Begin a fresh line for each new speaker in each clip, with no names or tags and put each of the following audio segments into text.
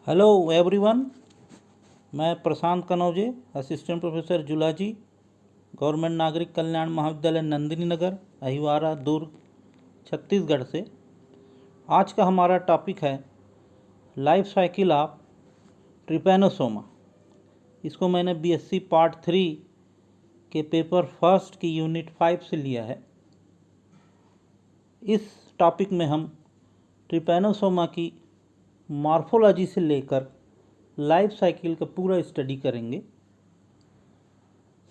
Hello everyone, मैं प्रशांत Kanoje, assistant professor zoology, government नागरिक कल्याण महाविद्यालय नंदिनी नगर, अहिवारा, दुर्ग, छत्तीसगढ़ से। आज का हमारा टॉपिक है लाइफ साइकिल ऑफ ट्रिपैनोसोमा। इसको मैंने बीएससी पार्ट 3 के पेपर फर्स्ट की यूनिट 5 से लिया है। इस टॉपिक में हम ट्रिपैनोसोमा की मॉर्फोलॉजी से लेकर लाइफ साइकिल का पूरा स्टडी करेंगे।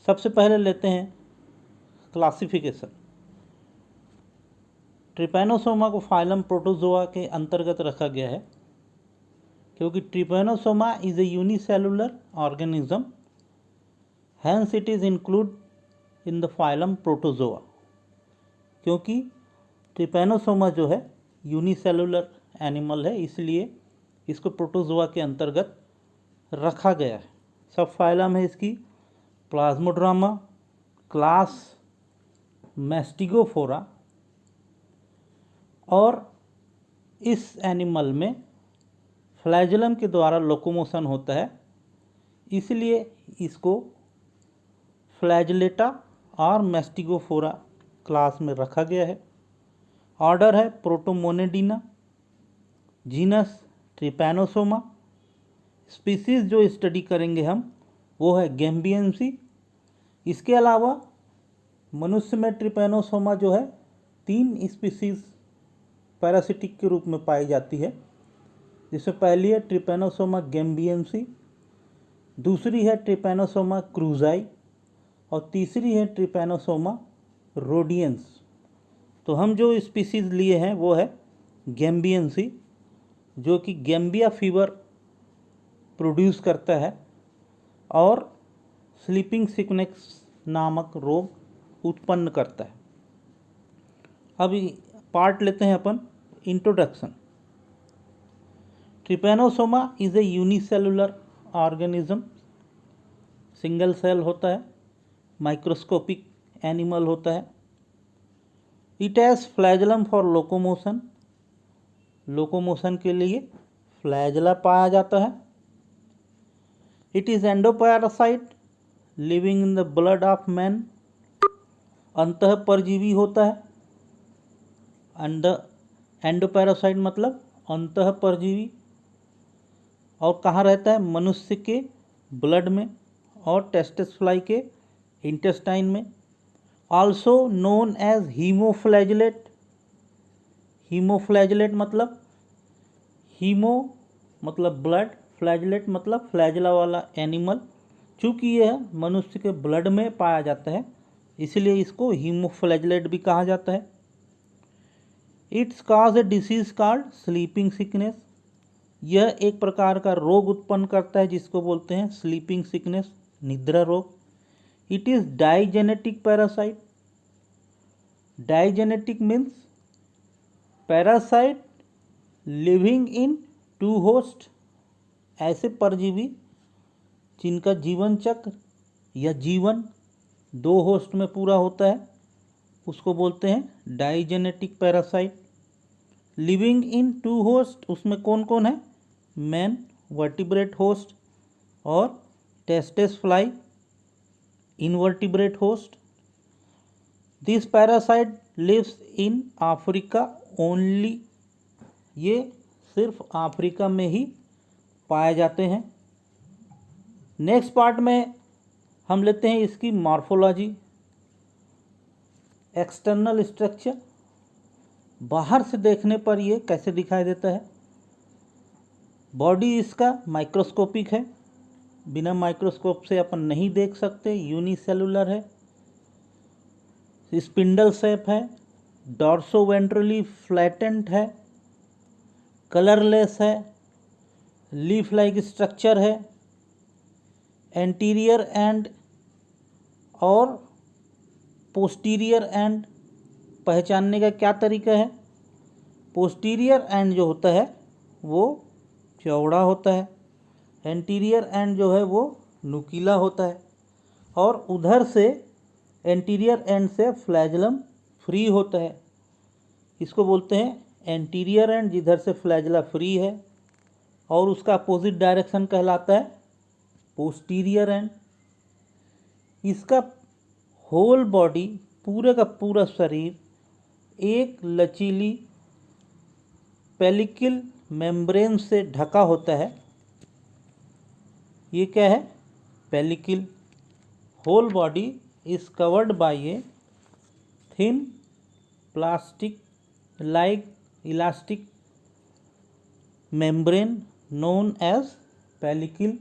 सबसे पहले लेते हैं क्लासिफिकेशन। ट्रिपैनोसोमा को फाइलम प्रोटोजोआ के अंतर्गत रखा गया है क्योंकि Trypanosoma is a unicellular organism, hence it is include in the phylum protozoa. क्योंकि ट्रिपैनोसोमा जो है यूनिसेलुलर एनिमल है, इसलिए इसको प्रोटोजोआ के अंतर्गत रखा गया है। सब फाइलम है इसकी प्लाज्मोड्रामा, क्लास मैस्टिगोफोरा, और इस एनिमल में फ्लैजेलम के द्वारा लोकोमोशन होता है, इसलिए इसको फ्लैजलेटा और मैस्टिगोफोरा क्लास में रखा गया है। ऑर्डर है प्रोटोमोनेडिना, जीनस ट्रिपैनोसोमा। स्पीसीज जो स्टडी करेंगे हम वो है गैम्बियंसी। इसके अलावा मनुष्य में ट्रिपैनोसोमा जो है 3 स्पीसीज पैरासिटिक के रूप में पाई जाती है, जिसमें पहली है ट्रिपैनोसोमा गैम्बियंसी, दूसरी है ट्रिपैनोसोमा क्रूजाई और तीसरी है ट्रिपैनोसोमा रोडियंस। तो हम जो स्पीसीज लिए हैं वो है गैम्बियंसी, जो कि गैम्बिया फीवर प्रोड्यूस करता है और स्लीपिंग सिकनेस नामक रोग उत्पन्न करता है। अभी पार्ट लेते हैं अपन introduction. Trypanosoma is a unicellular organism, single cell होता है, माइक्रोस्कोपिक एनिमल होता है। It has flagellum for locomotion, locomotion के लिए फ्लैजला पाया जाता है। It is endoparasite living in the blood of man, अंतः परजीवी होता है। एंडोपैरासाइट मतलब अंतः परजीवी, और कहाँ रहता है? मनुष्य के ब्लड में और टेस्टिस फ्लाई के इंटेस्टाइन में। आल्सो नोन एज हीमोफ्लैजेलेट, हीमोफ्लैजेलेट मतलब हीमो मतलब ब्लड, फ्लैजेलेट मतलब फ्लैजला वाला एनिमल। चूँकि यह मनुष्य के ब्लड में पाया जाता है, इसलिए इसको हीमोफ्लैजेलेट भी कहा जाता है। It's cause A disease called sleeping sickness, यह एक प्रकार का रोग उत्पन्न करता है जिसको बोलते हैं स्लीपिंग सिकनेस, निद्रा रोग। It is digenetic parasite, digenetic means parasite living in 2 host, ऐसे परजीवी जिनका जीवन चक्र या जीवन 2 होस्ट में पूरा होता है, उसको बोलते हैं digenetic parasite. Living in 2 host, उसमें कौन कौन है? मैन वर्टिब्रेट होस्ट और tsetse fly invertebrate host. This parasite lives in Africa only, ये सिर्फ अफ्रीका में ही पाए जाते हैं। नेक्स्ट पार्ट में हम लेते हैं इसकी मॉर्फोलॉजी। एक्सटर्नल स्ट्रक्चर, बाहर से देखने पर ये कैसे दिखाई देता है? बॉडी इसका माइक्रोस्कोपिक है, बिना माइक्रोस्कोप से अपन नहीं देख सकते, यूनिसेलुलर है, स्पिंडल शेप है, डॉर्सोवेंट्रली फ्लैटेंट है, कलरलेस है, लीफ लाइक स्ट्रक्चर है, एंटीरियर एंड और पोस्टीरियर एंड पहचानने का क्या तरीका है? पोस्टीरियर एंड जो होता है वो चौड़ा होता है, एंटीरियर एंड जो है वो नुकीला होता है, और उधर से एंटीरियर एंड से फ्लैजेलम फ्री होता है। इसको बोलते हैं एंटीरियर एंड, जिधर से फ्लैजला फ्री है, और उसका अपोजिट डायरेक्शन कहलाता है पोस्टीरियर एंड। इसका होल बॉडी, पूरे का पूरा शरीर एक लचीली पेलिकल मेम्ब्रेन से ढका होता है। ये क्या है? Pellicle. Whole body is covered by a thin plastic like elastic membrane known as pellicle,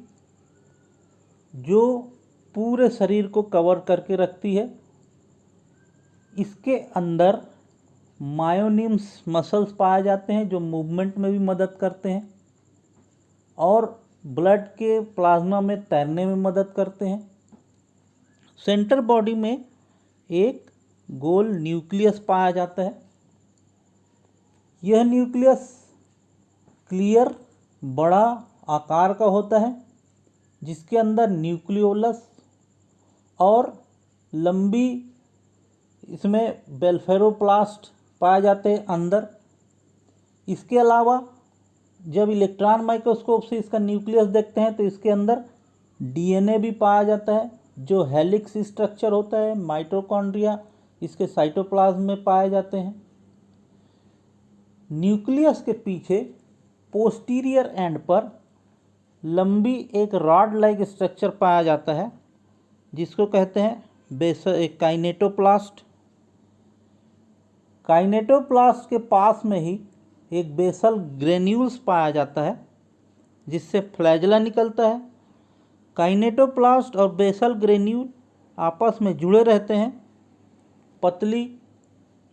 जो पूरे शरीर को कवर करके रखती है। इसके अंदर मायोनिम्स मसल्स पाए जाते हैं जो मूवमेंट में भी मदद करते हैं और ब्लड के प्लाज्मा में तैरने में मदद करते हैं। सेंटर बॉडी में एक गोल न्यूक्लियस पाया जाता है। यह न्यूक्लियस क्लियर बड़ा आकार का होता है, जिसके अंदर न्यूक्लियोलस और लंबी इसमें बेल्फेरोप्लास्ट पाए जाते हैं अंदर। इसके अलावा जब इलेक्ट्रॉन माइक्रोस्कोप से इसका न्यूक्लियस देखते हैं तो इसके अंदर डीएनए भी पाया जाता है, जो हेलिक्स स्ट्रक्चर होता है। माइटोकॉन्ड्रिया इसके साइटोप्लाज्म में पाए जाते हैं। न्यूक्लियस के पीछे पोस्टीरियर एंड पर लंबी एक रॉड लाइक स्ट्रक्चर पाया जाता है, जिसको कहते हैं काइनेटोप्लास्ट। काइनेटोप्लास्ट के पास में ही एक बेसल ग्रेन्यूल्स पाया जाता है, जिससे फ्लैजेला निकलता है। काइनेटोप्लास्ट और बेसल ग्रेन्यूल आपस में जुड़े रहते हैं पतली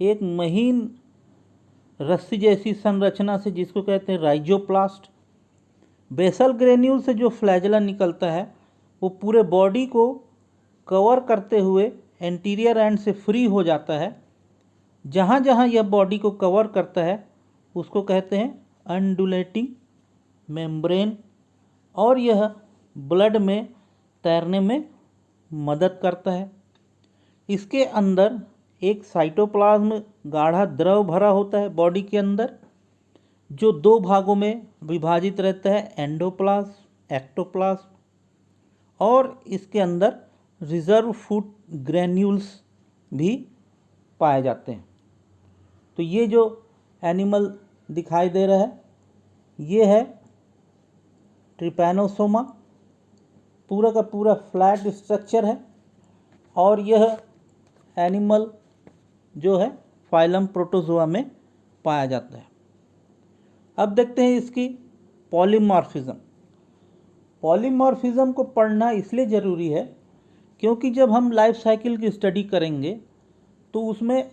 एक महीन रस्सी जैसी संरचना से, जिसको कहते हैं राइजोप्लास्ट। बेसल ग्रेन्यूल से जो फ्लैजेला निकलता है वो पूरे बॉडी को कवर करते हुए एंटीरियर एंड से फ्री हो जाता है। जहाँ जहाँ यह बॉडी को कवर करता है उसको कहते हैं अंडुलेटिंग मेम्ब्रेन, और यह ब्लड में तैरने में मदद करता है। इसके अंदर एक साइटोप्लाज्म गाढ़ा द्रव भरा होता है बॉडी के अंदर, जो दो भागों में विभाजित रहता है, एंडोप्लाज्म एक्टोप्लाज्म, और इसके अंदर रिजर्व फूड ग्रैन्यूल्स भी पाए जाते हैं। तो ये जो एनिमल दिखाई दे रहा है ये है ट्रिपैनोसोमा। पूरा का पूरा फ्लैट स्ट्रक्चर है और यह एनिमल जो है फाइलम प्रोटोजोआ में पाया जाता है। अब देखते हैं इसकी पॉलीमॉर्फिज्म। पॉलीमॉर्फिज्म को पढ़ना इसलिए ज़रूरी है क्योंकि जब हम लाइफ साइकिल की स्टडी करेंगे तो उसमें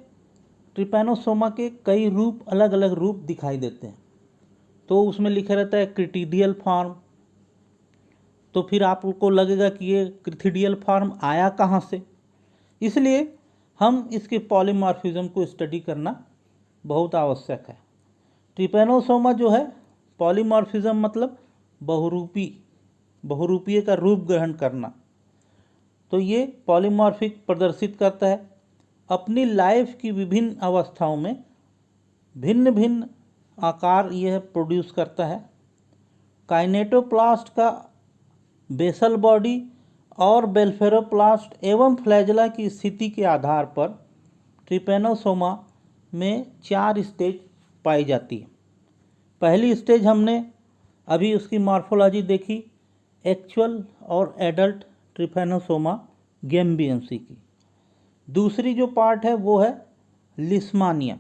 ट्रिपैनोसोमा के कई रूप, अलग अलग रूप दिखाई देते हैं। तो उसमें लिखा रहता है क्रिटिडियल फॉर्म, तो फिर आपको लगेगा कि ये क्रिटिडियल फॉर्म आया कहाँ से। इसलिए हम इसके पॉलीमॉर्फिज्म को स्टडी करना बहुत आवश्यक है। ट्रिपैनोसोमा जो है, पॉलीमॉर्फिज्म मतलब बहुरूपीय का रूप ग्रहण करना। तो ये पॉलीमॉर्फिक प्रदर्शित करता है। अपनी लाइफ की विभिन्न अवस्थाओं में भिन्न भिन्न आकार यह प्रोड्यूस करता है। काइनेटोप्लास्ट का बेसल बॉडी और बेल्फेरोप्लास्ट एवं फ्लैजेला की स्थिति के आधार पर ट्रिपैनोसोमा में 4 स्टेज पाई जाती है। पहली स्टेज हमने अभी उसकी मॉर्फोलॉजी देखी, एक्चुअल और एडल्ट ट्रिपैनोसोमा गैम्बियंसी की। दूसरी जो पार्ट है वो है लिस्मानिया।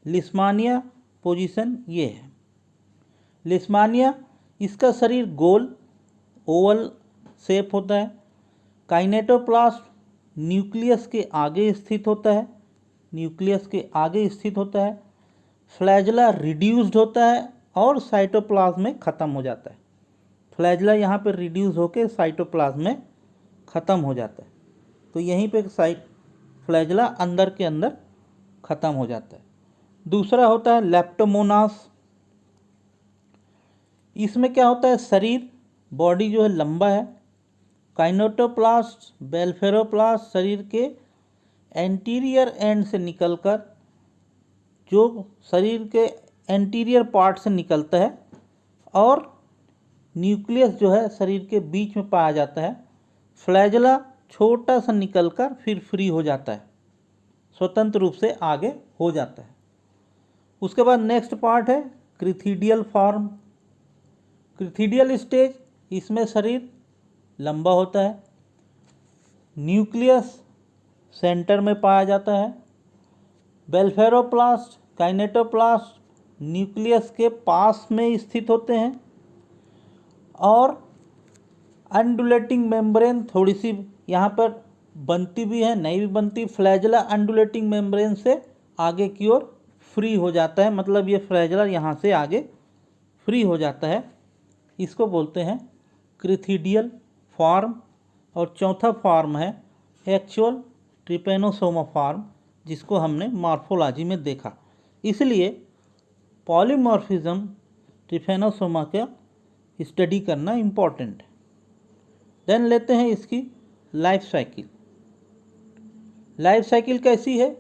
लिस्मानिया पोजीशन ये है। लिस्मानिया, इसका शरीर गोल ओवल शेप होता है। काइनेटोप्लास्ट न्यूक्लियस के आगे स्थित होता है, फ्लैजेला रिड्यूस्ड होता है और साइटोप्लाज्म में ख़त्म हो जाता है। फ्लैजेला यहाँ पे रिड्यूस होकर साइटोप्लाज्म में ख़त्म हो जाता है। तो यहीं पे फ्लैजेला अंदर के अंदर ख़त्म हो जाता है। दूसरा होता है लेप्टोमोनास। इसमें क्या होता है, शरीर बॉडी जो है लंबा है। काइनेटोप्लास्ट बेल्फेरोप्लास्ट शरीर के एंटीरियर एंड से निकलकर, जो शरीर के एंटीरियर पार्ट से निकलता है और न्यूक्लियस जो है शरीर के बीच में पाया जाता है। फ्लैजेला छोटा सा निकलकर फिर फ्री हो जाता है, स्वतंत्र रूप से आगे हो जाता है। उसके बाद नेक्स्ट पार्ट है क्रिथिडियल फॉर्म। क्रिथिडियल स्टेज, इसमें शरीर लंबा होता है, न्यूक्लियस सेंटर में पाया जाता है, बेल्फेरोप्लास्ट काइनेटोप्लास्ट न्यूक्लियस के पास में स्थित होते हैं, और अंडुलेटिंग मेम्ब्रेन थोड़ी सी यहाँ पर बनती भी है, नहीं भी बनती। फ्लैजेला अंडुलेटिंग मेम्ब्रेन से आगे की ओर फ्री हो जाता है, मतलब ये फ्लैजेला यहाँ से आगे फ्री हो जाता है। इसको बोलते हैं क्रिथिडियल फॉर्म। और चौथा फॉर्म है एक्चुअल ट्रिपेनोसोमा फॉर्म, जिसको हमने मॉर्फोलॉजी में देखा। इसलिए पॉलीमॉर्फिज्म ट्रिपेनोसोमा का स्टडी करना इम्पॉर्टेंट है। देन लेते हैं इसकी लाइफ साइकिल। लाइफ साइकिल कैसी है?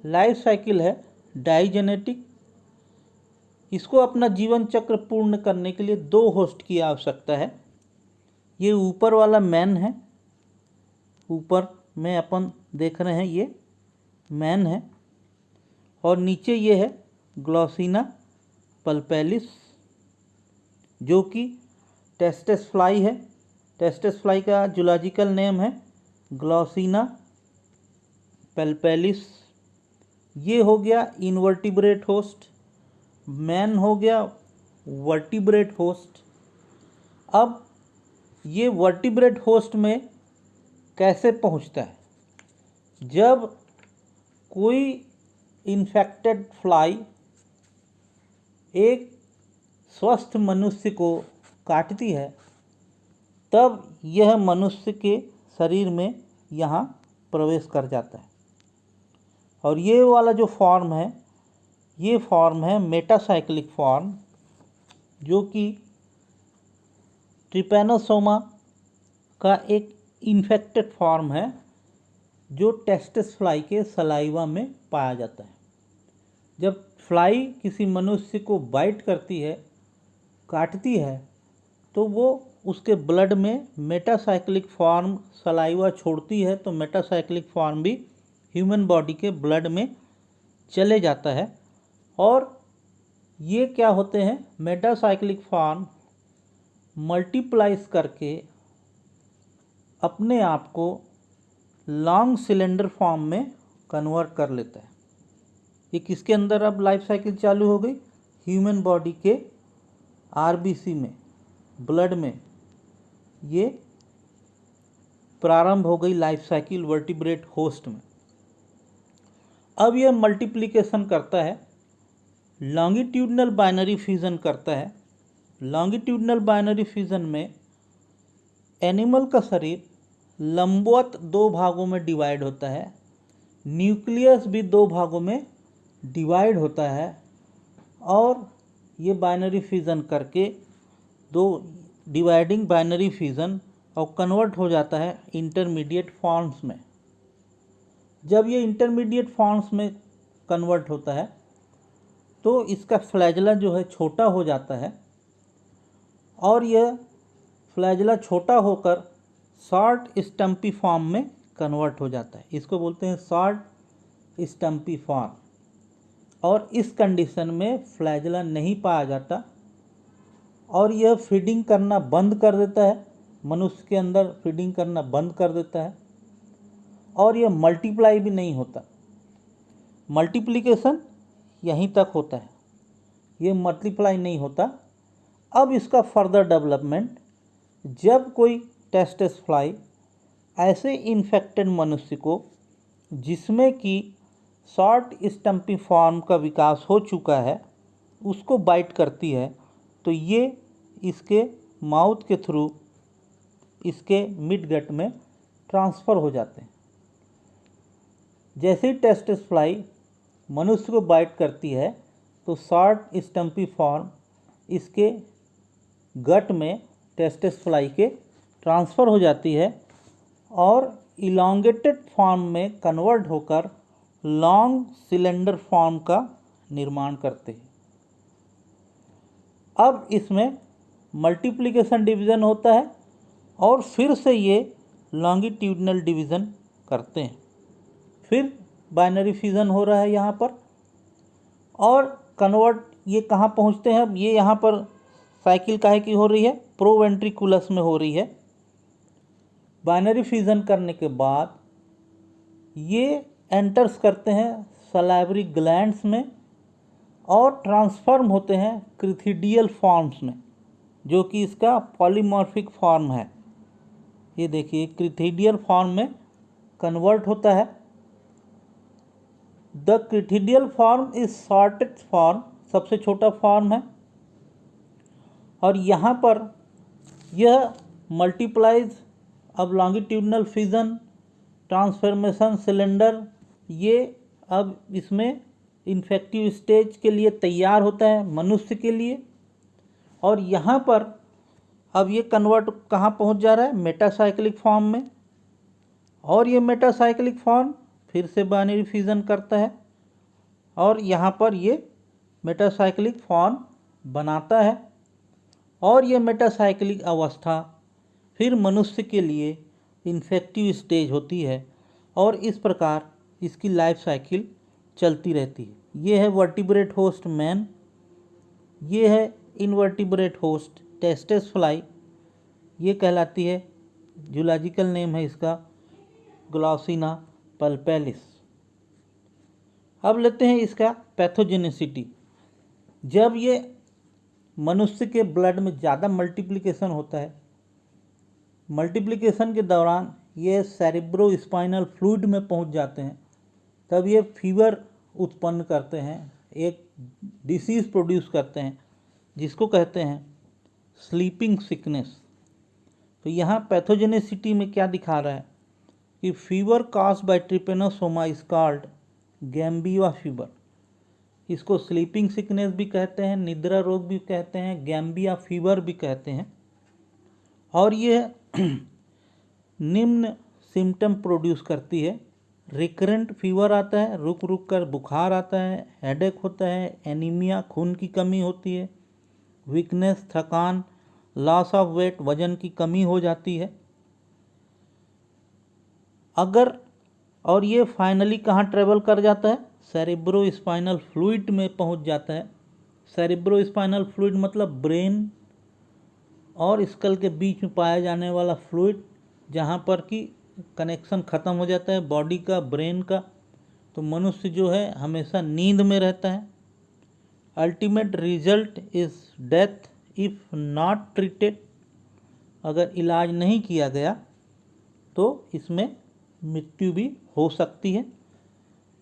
लाइफ साइकिल है डाइजेनेटिक। इसको अपना जीवन चक्र पूर्ण करने के लिए 2 होस्ट की आवश्यकता है। ये ऊपर वाला मैन है, ऊपर में अपन देख रहे हैं ये मैन है, और नीचे ये है ग्लोसिना पल्पेलिस, जो कि टेस्टेस फ्लाई है। टेस्टेस फ्लाई का जूलॉजिकल नेम है ग्लोसिना पल्पेलिस। ये हो गया इनवर्टिब्रेट होस्ट, मैन हो गया वर्टिब्रेट होस्ट। अब ये वर्टिब्रेट होस्ट में कैसे पहुंचता है? जब कोई इन्फेक्टेड फ्लाई एक स्वस्थ मनुष्य को काटती है, तब यह मनुष्य के शरीर में यहाँ प्रवेश कर जाता है। और ये वाला जो फॉर्म है, ये फॉर्म है मेटासाइक्लिक फॉर्म, जो कि ट्रिपेनोसोमा का एक इन्फेक्टेड फॉर्म है, जो टेस्टिस फ्लाई के सलाइवा में पाया जाता है। जब फ्लाई किसी मनुष्य को बाइट करती है, काटती है, तो वो उसके ब्लड में मेटासाइक्लिक फॉर्म सलाइवा छोड़ती है, तो मेटासाइक्लिक फॉर्म भी ह्यूमन बॉडी के ब्लड में चले जाता है। और ये क्या होते हैं, मेटासाइक्लिक फॉर्म मल्टीप्लाइज करके अपने आप को लॉन्ग सिलेंडर फॉर्म में कन्वर्ट कर लेता है। ये किसके अंदर अब लाइफ साइकिल चालू हो गई? ह्यूमन बॉडी के आरबीसी में, ब्लड में ये प्रारंभ हो गई लाइफ साइकिल वर्टिब्रेट होस्ट में। अब यह मल्टीप्लिकेशन करता है, लॉन्गिट्यूडनल बाइनरी फ्यूजन करता है। लॉन्गिट्यूडनल बाइनरी फ्यूजन में एनिमल का शरीर लंबवत 2 भागों में डिवाइड होता है, न्यूक्लियस भी 2 भागों में डिवाइड होता है, और ये बाइनरी फ्यूजन करके 2 डिवाइडिंग बाइनरी फ्यूजन और कन्वर्ट हो जाता है इंटरमीडिएट फॉर्म्स में। जब ये इंटरमीडिएट फॉर्म्स में कन्वर्ट होता है, तो इसका फ्लैजेला जो है छोटा हो जाता है, और यह फ्लैजेला छोटा होकर शॉर्ट स्टम्पी फॉर्म में कन्वर्ट हो जाता है। इसको बोलते हैं शॉर्ट स्टम्पी फॉर्म। और इस कंडीशन में फ्लैजेला नहीं पाया जाता, और यह फीडिंग करना बंद कर देता है, मनुष्य के अंदर फीडिंग करना बंद कर देता है, और यह मल्टीप्लाई भी नहीं होता। मल्टीप्लिकेशन यहीं तक होता है, ये मल्टीप्लाई नहीं होता। अब इसका फर्दर डेवलपमेंट, जब कोई टेस्टिस फ्लाई ऐसे इन्फेक्टेड मनुष्य को जिसमें कि शॉर्ट स्टम्पी फॉर्म का विकास हो चुका है, उसको बाइट करती है, तो ये इसके माउथ के थ्रू इसके मिड गट में ट्रांसफ़र हो जाते हैं। जैसे ही टेस्टिस फ्लाई मनुष्य को बाइट करती है, तो शॉर्ट स्टम्पी फॉर्म इसके गट में टेस्टिस फ्लाई के ट्रांसफ़र हो जाती है, और इलॉन्गेटेड फॉर्म में कन्वर्ट होकर लॉन्ग सिलेंडर फॉर्म का निर्माण करते हैं। अब इसमें मल्टीप्लिकेशन डिवीज़न होता है और फिर से ये लॉन्गिट्यूडनल डिवीज़न करते हैं, फिर बाइनरी फिजन हो रहा है यहाँ पर, और कन्वर्ट ये कहाँ पहुँचते हैं। अब ये यहाँ पर साइकिल काहे की हो रही है, प्रोवेंट्रिकुलस में हो रही है। बाइनरी फिजन करने के बाद ये एंटर्स करते हैं सलाइवरी ग्लैंड्स में और ट्रांसफॉर्म होते हैं क्रिथिडियल फॉर्म्स में, जो कि इसका पॉलीमॉर्फिक फॉर्म है। ये देखिए क्रिथिडियल फॉर्म में कन्वर्ट होता है। The crithidial form is shortest form, सबसे छोटा फॉर्म है, और यहाँ पर यह मल्टीप्लाइज। अब लॉन्गिट्यूडनल फिजन, ट्रांसफॉर्मेशन सिलेंडर, ये अब इसमें इन्फेक्टिव स्टेज के लिए तैयार होता है मनुष्य के लिए। और यहाँ पर अब ये कन्वर्ट कहाँ पहुँच जा रहा है, मेटासाइक्लिक फॉर्म में, और ये मेटासाइक्लिक फॉर्म फिर से बाइनरी फिजन करता है और यहाँ पर ये मेटासाइक्लिक फॉर्म बनाता है, और ये मेटासाइक्लिक अवस्था फिर मनुष्य के लिए इन्फेक्टिव स्टेज होती है, और इस प्रकार इसकी लाइफ साइकिल चलती रहती है। ये है वर्टिब्रेट होस्ट मैन, ये है इनवर्टिब्रेट होस्ट टेस्टेस फ्लाई, ये कहलाती है, जूलॉजिकल नेम है इसका ग्लॉसिना पल्पेलिस। अब लेते हैं इसका पैथोजेनिसिटी। जब ये मनुष्य के ब्लड में ज़्यादा मल्टीप्लिकेशन होता है, मल्टीप्लिकेशन के दौरान ये सेरेब्रो स्पाइनल फ्लूइड में पहुंच जाते हैं, तब ये फीवर उत्पन्न करते हैं, एक डिसीज़ प्रोड्यूस करते हैं जिसको कहते हैं स्लीपिंग सिकनेस। तो यहाँ पैथोजेनिसिटी में क्या दिखा रहा है कि fever caused bye Trypanosoma is called Gambia fever. इसको स्लीपिंग सिकनेस भी कहते हैं, निद्रा रोग भी कहते हैं, गैम्बिया फीवर भी कहते हैं। और ये निम्न सिम्टम प्रोड्यूस करती है। रिकरेंट फीवर आता है, रुक रुक कर बुखार आता है, हेडेक होता है, एनीमिया खून की कमी होती है, वीकनेस थकान, लॉस ऑफ वेट वजन की कमी हो जाती है। अगर और ये फाइनली कहाँ ट्रेवल कर जाता है, सेरेब्रो स्पाइनल फ्लूइड में पहुंच जाता है। सेरेब्रो स्पाइनल फ्लूइड मतलब ब्रेन और स्कल के बीच में पाया जाने वाला फ्लूइड, जहाँ पर कि कनेक्शन ख़त्म हो जाता है बॉडी का ब्रेन का। तो मनुष्य जो है हमेशा नींद में रहता है। Ultimate result is death if not treated. अगर इलाज नहीं किया गया तो इसमें मृत्यु भी हो सकती है।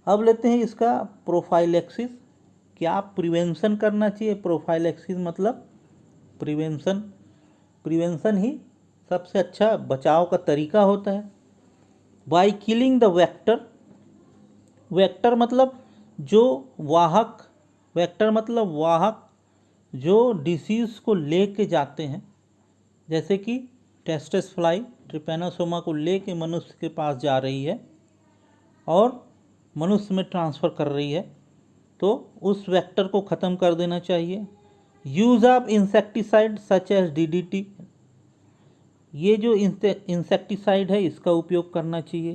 अब लेते हैं इसका प्रोफाइलेक्सिस। क्या प्रिवेंशन करना चाहिए। प्रोफाइलेक्सिस मतलब प्रिवेंशन ही सबसे अच्छा बचाव का तरीका होता है। By killing the vector, vector मतलब जो वाहक, वेक्टर मतलब वाहक जो डिसीज़ को लेके जाते हैं, जैसे कि टेस्टेस फ्लाई ट्रिपेनोसोमा को लेके मनुष्य के पास जा रही है और मनुष्य में ट्रांसफ़र कर रही है, तो उस वेक्टर को ख़त्म कर देना चाहिए। Use of insecticide such as DDT, ये जो इंसेक्टिसाइड है इसका उपयोग करना चाहिए।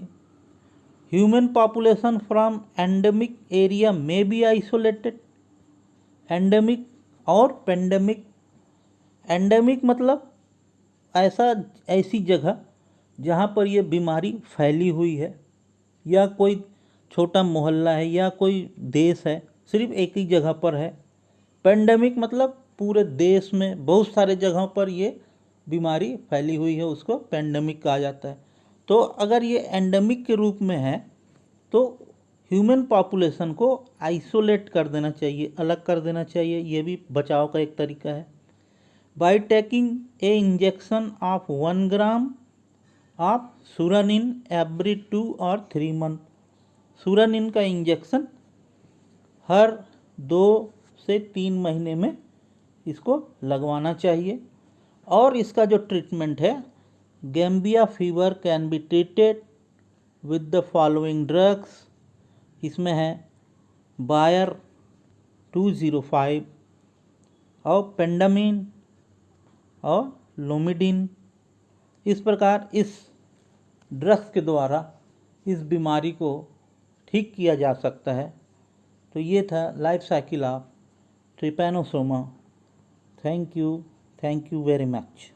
Human population from endemic area में बी आइसोलेटेड। एंडेमिक और पेंडेमिक। एंडेमिक मतलब ऐसी जगह जहाँ पर ये बीमारी फैली हुई है, या कोई छोटा मोहल्ला है या कोई देश है, सिर्फ एक ही जगह पर है। पेंडेमिक मतलब पूरे देश में बहुत सारे जगहों पर ये बीमारी फैली हुई है, उसको पेंडेमिक कहा जाता है। तो अगर ये एंडेमिक के रूप में है तो ह्यूमन पॉपुलेशन को आइसोलेट कर देना चाहिए, अलग कर देना चाहिए। ये भी बचाव का एक तरीका है। By taking a injection of 1 gram of suramin every 2 और 3 मंथ। सुरानिन का इंजेक्शन हर 2 से 3 महीने में इसको लगवाना चाहिए। और इसका जो ट्रीटमेंट है, Gambia fever can be treated with the following drugs. इसमें है बायर 205 और पेंडामिन और लोमिडिन। इस प्रकार इस ड्रग्स के द्वारा इस बीमारी को ठीक किया जा सकता है। तो ये था life cycle of Trypanosoma. Thank you very much.